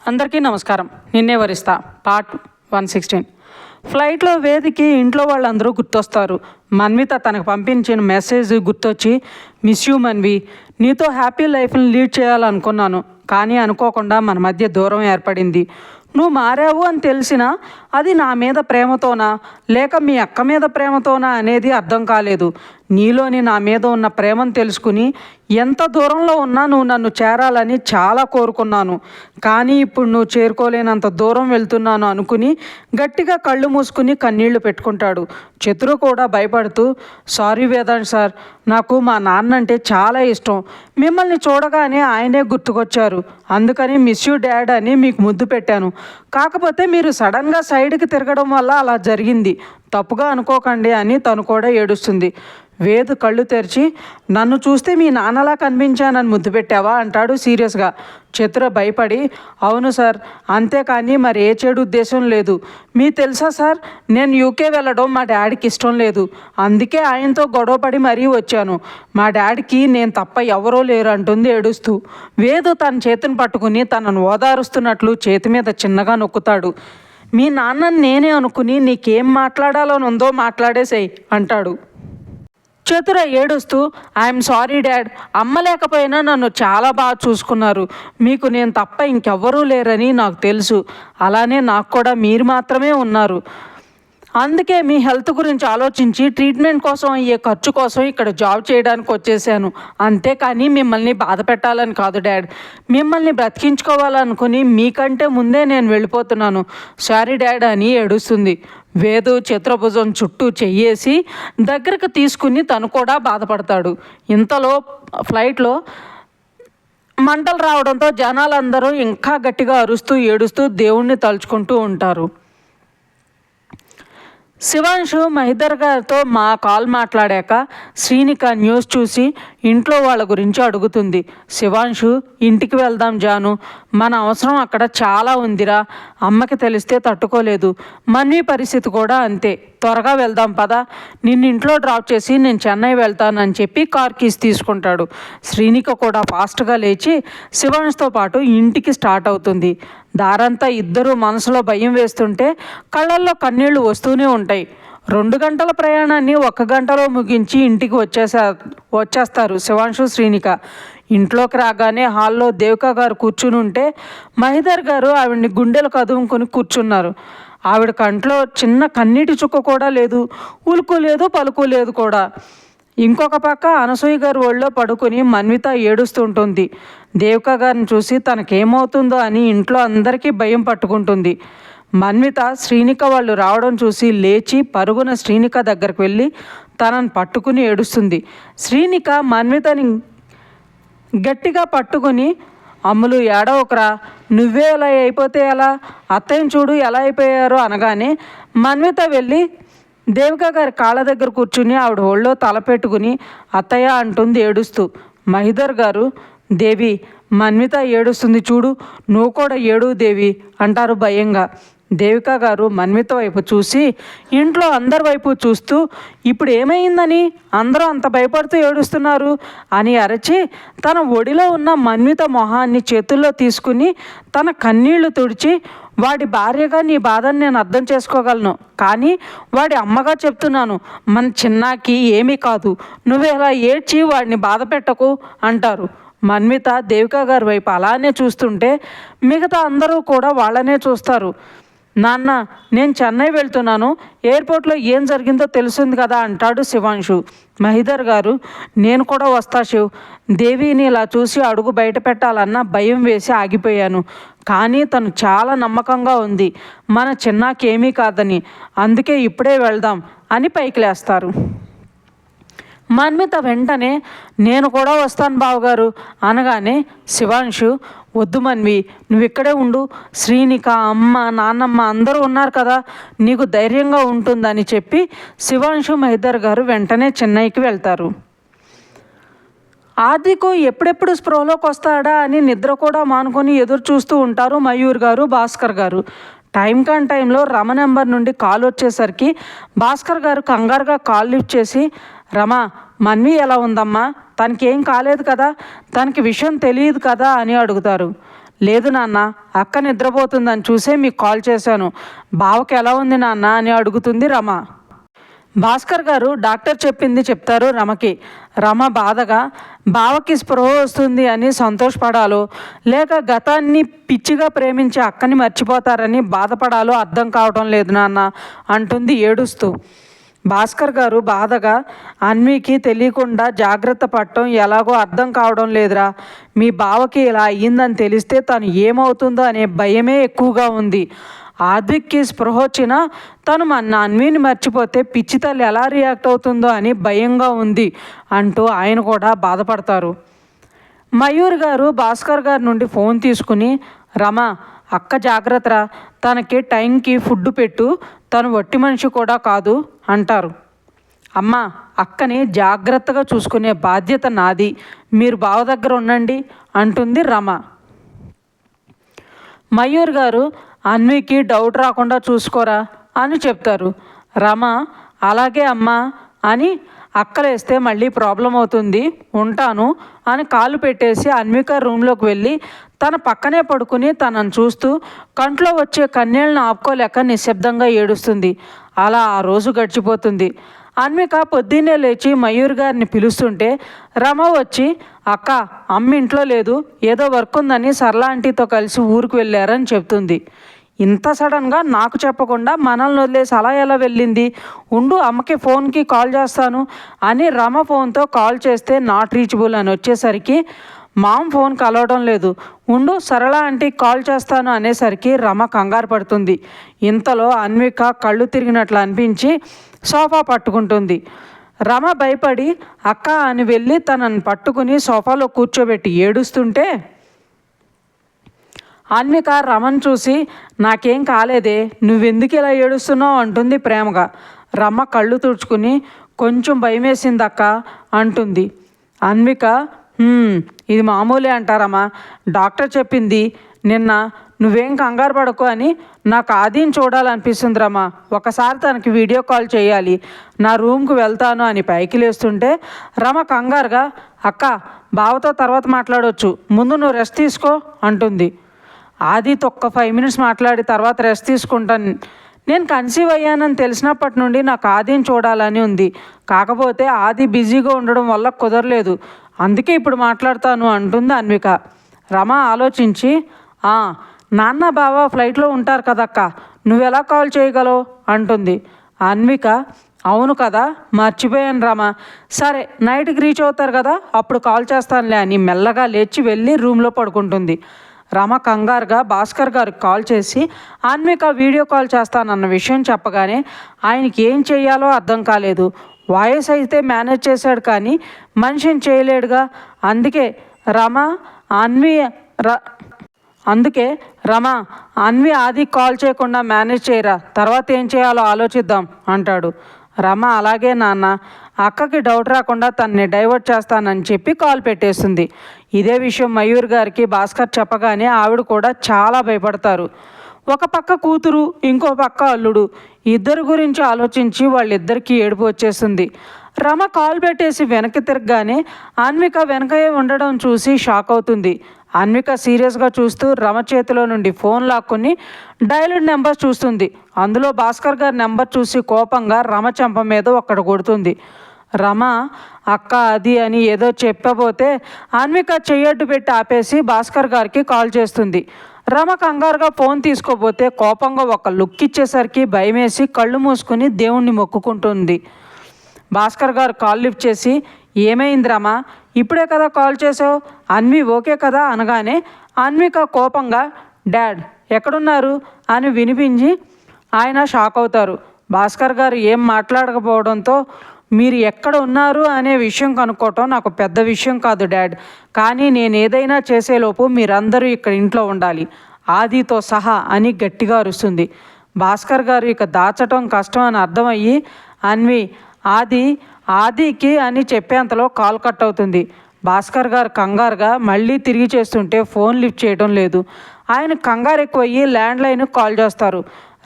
అందరికీ నమస్కారం. నిన్నే వరిస్తా పార్ట్ 116. ఫ్లైట్లో వేదికి ఇంట్లో వాళ్ళందరూ గుర్తొస్తారు. మన్విత తనకు పంపించిన మెసేజ్ గుర్తొచ్చి, మిస్ యూ మన్వి, నీతో హ్యాపీ లైఫ్ని లీడ్ చేయాలనుకున్నాను, కానీ అనుకోకుండా మన మధ్య దూరం ఏర్పడింది. నువ్వు మారావు అని తెలిసినా అది నా మీద ప్రేమతోనా లేక మీ అక్క మీద ప్రేమతోనా అనేది అర్థం కాలేదు. నీలోని నా మీద ఉన్న ప్రేమను తెలుసుకుని ఎంత దూరంలో ఉన్నా నువ్వు నన్ను చేరాలని చాలా కోరుకున్నాను. కానీ ఇప్పుడు నువ్వు చేరుకోలేనంత దూరం వెళ్తున్నాను అనుకుని గట్టిగా కళ్ళు మూసుకుని కన్నీళ్లు పెట్టుకుంటాడు. చతురు కూడా భయపడుతూ, సారీ వేదాంత్ సార్, నాకు మా నాన్న అంటే చాలా ఇష్టం. మిమ్మల్ని చూడగానే ఆయనే గుర్తుకొచ్చారు. అందుకని మిస్ యూ డాడ్ అని మీకు ముద్దు పెట్టాను. కాకపోతే మీరు సడన్గా సైడ్కి తిరగడం వల్ల అలా జరిగింది, తప్పుగా అనుకోకండి అని తను కూడా ఏడుస్తుంది. వేద్ కళ్ళు తెరిచి, నన్ను చూస్తే మీ నాన్నలా కనిపించానని ముద్దు పెట్టావా అంటాడు సీరియస్గా. చతుర భయపడి, అవును సార్, అంతేకాని మరి ఏ చెడు ఉద్దేశం లేదు. మీ తెలుసా సార్, నేను యూకే వెళ్ళడం మా డాడీకి ఇష్టం లేదు. అందుకే ఆయనతో గొడవపడి మరీ వచ్చాను. మా డాడీకి నేను తప్ప ఎవరో లేరు అంటుంది ఏడుస్తూ. వేదు తన చేతిని పట్టుకుని తనను ఓదారుస్తున్నట్లు చేతి మీద చిన్నగా నొక్కుతాడు. మీ నాన్నని నేనే అనుకుని నీకేం మాట్లాడాలనుందో మాట్లాడేసేయ్ అంటాడు. చతుర ఏడుస్తూ, ఐఎమ్ సారీ డాడ్, అమ్మ లేకపోయినా నన్ను చాలా బాగా చూసుకున్నారు. మీకు నేను తప్ప ఇంకెవ్వరూ లేరని నాకు తెలుసు. అలానే నాకు కూడా మీరు మాత్రమే ఉన్నారు. అందుకే మీ హెల్త్ గురించి ఆలోచించి ట్రీట్మెంట్ కోసం అయ్యే ఖర్చు కోసం ఇక్కడ జాబ్ చేయడానికి వచ్చేసాను. అంతేకాని మిమ్మల్ని బాధ పెట్టాలని కాదు డాడ్. మిమ్మల్ని బ్రతికించుకోవాలనుకుని మీకంటే ముందే నేను వెళ్ళిపోతున్నాను. సారీ డాడ్ అని ఏడుస్తుంది. వేదు చిత్రభుజం చుట్టూ చెయ్యేసి దగ్గరకు తీసుకుని తను కూడా బాధపడతాడు. ఇంతలో ఫ్లైట్లో మంటలు రావడంతో జనాలందరూ ఇంకా గట్టిగా అరుస్తూ ఏడుస్తూ దేవుణ్ణి తలుచుకుంటూ ఉంటారు. శివాంశు మహిదర్ గారితో కాల్ మాట్లాడాక శ్రీనిక న్యూస్ చూసి ఇంట్లో వాళ్ళ గురించి అడుగుతుంది. శివాంశు, ఇంటికి వెళ్దాం జాను, మన అవసరం అక్కడ చాలా ఉందిరా. అమ్మకి తెలిస్తే తట్టుకోలేదు. మన్వి పరిస్థితి కూడా అంతే. త్వరగా వెళ్దాం పదా, నిన్ను ఇంట్లో డ్రాప్ చేసి నేను చెన్నై వెళ్తానని చెప్పి కార్ కీస్ తీసుకుంటాడు. శ్రీనిక కూడా ఫాస్ట్గా లేచి శివాంష్తో పాటు ఇంటికి స్టార్ట్ అవుతుంది. దారంతా ఇద్దరూ మనసులో భయం వేస్తుంటే కళ్ళల్లో కన్నీళ్లు వస్తూనే ఉంటాయి. 2 గంటల ప్రయాణాన్ని 1 గంటలో ముగించి ఇంటికి వచ్చేస్తారు శివాంశు, శ్రీనిక. ఇంట్లోకి రాగానే హాల్లో దేవిక గారు కూర్చుని ఉంటే మహిదర్ గారు ఆవిడ్ని గుండెలు కదుముకొని కూర్చున్నారు. ఆవిడ కంట్లో చిన్న కన్నీటి చుక్క కూడా లేదు, ఉలుకు లేదు, పలుకు లేదు కూడా. ఇంకొక పక్క అనసూయ గారు ఒళ్ళో పడుకుని మన్విత ఏడుస్తుంటుంది. దేవిక గారిని చూసి తనకేమవుతుందో అని ఇంట్లో అందరికీ భయం పట్టుకుంటుంది. మన్విత శ్రీనిక వాళ్ళు రావడం చూసి లేచి పరుగున శ్రీనిక దగ్గరికి వెళ్ళి తనను పట్టుకుని ఏడుస్తుంది. శ్రీనిక మన్వితని గట్టిగా పట్టుకుని, అమ్ములు ఏడవకరా, నువ్వే ఎలా అయిపోతే ఎలా, అత్తయ్యని చూడు ఎలా అయిపోయారో అనగానే మన్విత వెళ్ళి దేవిక గారి కాళ్ళ దగ్గర కూర్చుని ఆవిడ ఒళ్ళో తల పెట్టుకుని అత్తయ్య అంటుంది ఏడుస్తూ. మహిదర్ గారు, దేవి, మన్విత ఏడుస్తుంది చూడు, నువ్వు కూడా ఏడు దేవి అంటారు భయంగా. దేవిక గారు మన్విత వైపు చూసి ఇంట్లో అందరి వైపు చూస్తూ, ఇప్పుడు ఏమైందని అందరూ అంత భయపడుతూ ఏడుస్తున్నారు అని అరచి తన ఒడిలో ఉన్న మన్విత మొహాన్ని చేతుల్లో తీసుకుని తన కన్నీళ్లు తుడిచి, వాడి భార్యగా నీ బాధని నేను అర్థం చేసుకోగలను, కానీ వాడి అమ్మగా చెప్తున్నాను, మన చిన్నాకి ఏమీ కాదు, నువ్వు ఇలా ఏడ్చి వాడిని బాధ పెట్టకు అంటారు. మన్విత దేవిక గారి వైపు అలానే చూస్తుంటే మిగతా అందరూ కూడా వాళ్ళనే చూస్తారు. నాన్న, నేను చెన్నై వెళ్తున్నాను, ఎయిర్పోర్ట్లో ఏం జరిగిందో తెలిసింది కదా అంటాడు శివాంశు. మహిదర్ గారు, నేను కూడా వస్తా శివ్. దేవిని ఇలా చూసి అడుగు బయట పెట్టాలన్న భయం వేసి ఆగిపోయాను. కానీ తను చాలా నమ్మకంగా ఉంది మన చిన్నాకేమీ కాదని, అందుకే ఇప్పుడే వెళ్దాం అని పైకి లేస్తారు. మన్విత వెంటనే నేను కూడా వస్తాను బావగారు అనగానే శివాంశు, వద్దు మన్వి, నువ్వు ఇక్కడే ఉండు, శ్రీనిక, అమ్మ, నాన్నమ్మ అందరూ ఉన్నారు కదా, నీకు ధైర్యంగా ఉంటుందని చెప్పి శివాంశు, మహిదర్ గారు వెంటనే చెన్నైకి వెళ్తారు. ఆదికు ఎప్పుడెప్పుడు స్ప్రోలోకి వస్తాడా అని నిద్ర కూడా మానుకొని ఎదురు చూస్తూ ఉంటారు మయూర్ గారు, భాస్కర్ గారు. టైంలో రమ నెంబర్ నుండి కాల్ వచ్చేసరికి భాస్కర్ గారు కంగారుగా కాల్ లిఫ్ట్ చేసి, రమా, మన్వి ఎలా ఉందమ్మా, తనకి ఏం కాలేదు కదా, తనకి విషయం తెలియదు కదా అని అడుగుతారు. లేదు నాన్న, అక్క నిద్రపోతుందని చూసే మీకు కాల్ చేశాను. బావకి ఎలా ఉంది నాన్న అని అడుగుతుంది రమ. భాస్కర్ గారు డాక్టర్ చెప్పింది చెప్తారు రమకి. రమ బాధగా బావకి స్పృహ వస్తుంది అని సంతోషపడాలో, లేక గతాన్ని పిచ్చిగా ప్రేమించే అక్కని మర్చిపోతారని బాధపడాలో అర్థం కావటం లేదు నాన్న అంటుంది ఏడుస్తూ. భాస్కర్ గారు బాధగా, అన్వికి తెలియకుండా జాగ్రత్త పడటం ఎలాగో అర్థం కావడం లేదురా. మీ బావకి ఇలా అయ్యిందని తెలిస్తే తను ఏమవుతుందో అనే భయమే ఎక్కువగా ఉంది. ఆద్విక్కి స్పృహ వచ్చినా తను మన అన్విని మర్చిపోతే పిచ్చి తల్లి ఎలా రియాక్ట్ అవుతుందో అని భయంగా ఉంది అంటూ ఆయన కూడా బాధపడతారు. మయూర్ గారు భాస్కర్ గారి నుండి ఫోన్ తీసుకుని, రమ, అక్క జాగ్రత్తరా, తనకి టైంకి ఫుడ్ పెట్టు, తను వట్టి మనిషి కూడా కాదు అంటారు. అమ్మ, అక్కని జాగ్రత్తగా చూసుకునే బాధ్యత నాది, మీరు బావ దగ్గర ఉండండి అంటుంది రమ. మయూర్ గారు అన్వికి డౌట్ రాకుండా చూసుకోరా అని చెప్తారు. రమ అలాగే అమ్మా అని అక్కలేస్తే మళ్ళీ ప్రాబ్లం అవుతుంది, ఉంటాను అని కాలు పెట్టేసి అన్విక రూమ్లోకి వెళ్ళి తన పక్కనే పడుకుని తనను చూస్తూ కంట్లో వచ్చే కన్నీళ్ళను ఆపుకోలేక నిశ్శబ్దంగా ఏడుస్తుంది. అలా ఆ రోజు గడిచిపోతుంది. అన్విక పొద్దున్నే లేచి మయూర్ గారిని పిలుస్తుంటే రమ వచ్చి, అక్క, అమ్మ ఇంట్లో లేదు, ఏదో వర్క్ ఉందని సరళ ఆంటీతో కలిసి ఊరికి వెళ్ళారని చెప్తుంది. ఇంత సడన్గా నాకు చెప్పకుండా మనల్ని వదిలేసి అలా ఎలా వెళ్ళింది? ఉండు, అమ్మకి ఫోన్కి కాల్ చేస్తాను అని రమ ఫోన్తో కాల్ చేస్తే నాట్ రీచబుల్ అని వచ్చేసరికి మామ ఫోన్ కలవడం లేదు. ఉండు, సరళ ఆంటీకి కాల్ చేస్తాను అనేసరికి రమ కంగారు పడుతుంది. ఇంతలో అన్విక కళ్ళు తిరిగినట్లు అనిపించి సోఫా పట్టుకుంటుంది. రమ భయపడి అక్క అని వెళ్ళి తనని పట్టుకుని సోఫాలో కూర్చోబెట్టి ఏడుస్తుంటే అన్విక రమను చూసి, నాకేం కాలేదే, నువ్వెందుకు ఇలా ఏడుస్తున్నావు అంటుంది ప్రేమగా. రమ కళ్ళు తుడుచుకుని, కొంచెం భయమేసింది అక్క అంటుంది. అన్విక, ఇది మామూలే అంటారమ్మా, డాక్టర్ చెప్పింది నిన్న, నువ్వేం కంగారు పడకు అని. నాకు ఆదిని చూడాలనిపిస్తుంది రమ్మా, ఒకసారి తనకి వీడియో కాల్ చేయాలి, నా రూమ్కి వెళ్తాను అని పైకి లేస్తుంటే రమ కంగారుగా, అక్క, బావతో తర్వాత మాట్లాడవచ్చు, ముందు నువ్వు రెస్ట్ తీసుకో అంటుంది. ఆదితో ఒక్క 5 minutes మాట్లాడి తర్వాత రెస్ట్ తీసుకుంటాను. నేను కన్సీవ్ అయ్యానని తెలిసినప్పటి నుండి నాకు ఆదిని చూడాలని ఉంది, కాకపోతే ఆది బిజీగా ఉండడం వల్ల కుదరలేదు, అందుకే ఇప్పుడు మాట్లాడతాను అంటుంది అన్విక. రమ ఆలోచించి, నాన్న బావ ఫ్లైట్లో ఉంటారు కదక్క, నువ్వెలా కాల్ చేయగలవు అంటుంది. అన్విక, అవును కదా, మర్చిపోయాను రమ, సరే నైట్కి రీచ్ అవుతారు కదా అప్పుడు కాల్ చేస్తానులే అని మెల్లగా లేచి వెళ్ళి రూమ్లో పడుకుంటుంది. రమ కంగారుగా భాస్కర్ గారికి కాల్ చేసి అన్విక వీడియో కాల్ చేస్తానన్న విషయం చెప్పగానే ఆయనకి ఏం చేయాలో అర్థం కాలేదు. వాయిస్ అయితే మేనేజ్ చేశాడు కానీ మనిషిని చేయలేడుగా. అందుకే రమ అన్వి ఆది కాల్ చేయకుండా మేనేజ్ చేయరా, తర్వాత ఏం చేయాలో ఆలోచిద్దాం అంటాడు. రమ అలాగే నాన్న, అక్కకి డౌట్ రాకుండా తనని డైవర్ట్ చేస్తానని చెప్పి కాల్ పెట్టేస్తుంది. ఇదే విషయం మయూర్ గారికి భాస్కర్ చెప్పగానే ఆవిడ కూడా చాలా భయపడతారు. ఒక పక్క కూతురు, ఇంకో పక్క అల్లుడు, ఇద్దరు గురించి ఆలోచించి వాళ్ళిద్దరికీ ఏడుపు వచ్చేస్తుంది. రమ కాల్ పెట్టేసి వెనక్కి తిరగగానే అన్విక వెనకయే ఉండడం చూసి షాక్ అవుతుంది. అన్విక సీరియస్గా చూస్తూ రమ చేతిలో నుండి ఫోన్ లాక్కుని డైల్డ్ నెంబర్ చూస్తుంది. అందులో భాస్కర్ గారి నెంబర్ చూసి కోపంగా రమ చెంప మీద ఒక్కడ కొడుతుంది. రమ అక్క అది అని ఏదో చెప్పబోతే అన్విక చెయ్యడ్డు పెట్టి ఆపేసి భాస్కర్ గారికి కాల్ చేస్తుంది. రమ కంగారుగా ఫోన్ తీసుకోపోతే కోపంగా ఒక లుక్ ఇచ్చేసరికి భయమేసి కళ్ళు మూసుకుని దేవుణ్ణి మొక్కుకుంటుంది. భాస్కర్ గారు కాల్ లిఫ్ట్ చేసి, ఏమైంది రమ, ఇప్పుడే కదా కాల్ చేసావు, అన్వి ఓకే కదా అనగానే అన్విక కోపంగా, డాడ్ ఎక్కడున్నారు అని వినిపించి ఆయన షాక్ అవుతారు. భాస్కర్ గారు ఏం మాట్లాడకపోవడంతో, మీరు ఎక్కడ ఉన్నారు అనే విషయం కనుక్కోవటం నాకు పెద్ద విషయం కాదు డాడ్, కానీ నేను ఏదైనా చేసేలోపు మీరందరూ ఇక్కడ ఇంట్లో ఉండాలి, ఆదితో సహా అని గట్టిగా అరుస్తుంది. భాస్కర్ గారు ఇక దాచటం కష్టం అని అర్థమయ్యి అన్వి ఆదికి అని చెప్పేంతలో కాల్ కట్ అవుతుంది. భాస్కర్ గారు కంగారుగా మళ్ళీ తిరిగి చేస్తుంటే ఫోన్ లిఫ్ట్ చేయడం లేదు. ఆయన కంగారు ఎక్కువయ్యి ల్యాండ్లైన్కి కాల్ చేస్తారు.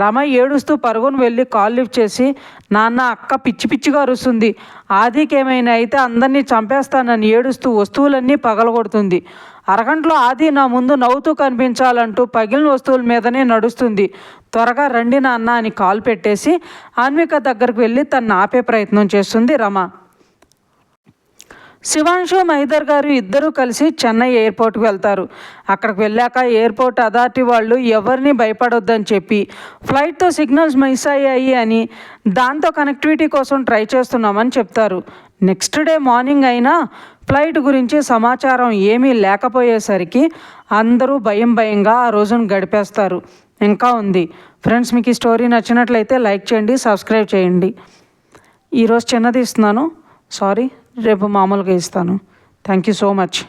రమ ఏడుస్తూ పరుగును వెళ్ళి కాల్ లిఫ్ట్ చేసి, నాన్న, అక్క పిచ్చి పిచ్చిగా అరుస్తుంది, ఆదికేమైనా అయితే అందరినీ చంపేస్తానని ఏడుస్తూ వస్తువులన్నీ పగలగొడుతుంది. అరగంటలో ఆది నా ముందు నవ్వుతూ కనిపించాలంటూ పగిలిన వస్తువుల మీదనే నడుస్తుంది. త్వరగా రండి నాన్న అని కాల్ పెట్టేసి అన్విక దగ్గరకు వెళ్ళి తను ఆపే ప్రయత్నం చేస్తుంది రమ. శివాంశు, మహిదర్ గారు ఇద్దరూ కలిసి చెన్నై ఎయిర్పోర్ట్కి వెళ్తారు. అక్కడికి వెళ్ళాక ఎయిర్పోర్ట్ అథారిటీ వాళ్ళు ఎవరిని భయపడొద్దని చెప్పి ఫ్లైట్తో సిగ్నల్స్ మిస్ అయ్యాయి అని, దాంతో కనెక్టివిటీ కోసం ట్రై చేస్తున్నామని చెప్తారు. నెక్స్ట్ డే మార్నింగ్ అయినా ఫ్లైట్ గురించి సమాచారం ఏమీ లేకపోయేసరికి అందరూ భయంగా ఆ రోజును గడిపేస్తారు. ఇంకా ఉంది ఫ్రెండ్స్. మీకు ఈ స్టోరీ నచ్చినట్లయితే లైక్ చేయండి, సబ్స్క్రైబ్ చేయండి. ఈరోజు చిన్నది ఇస్తున్నాను, సారీ, రేపు మామూలుగా ఇస్తాను. Thank you so much.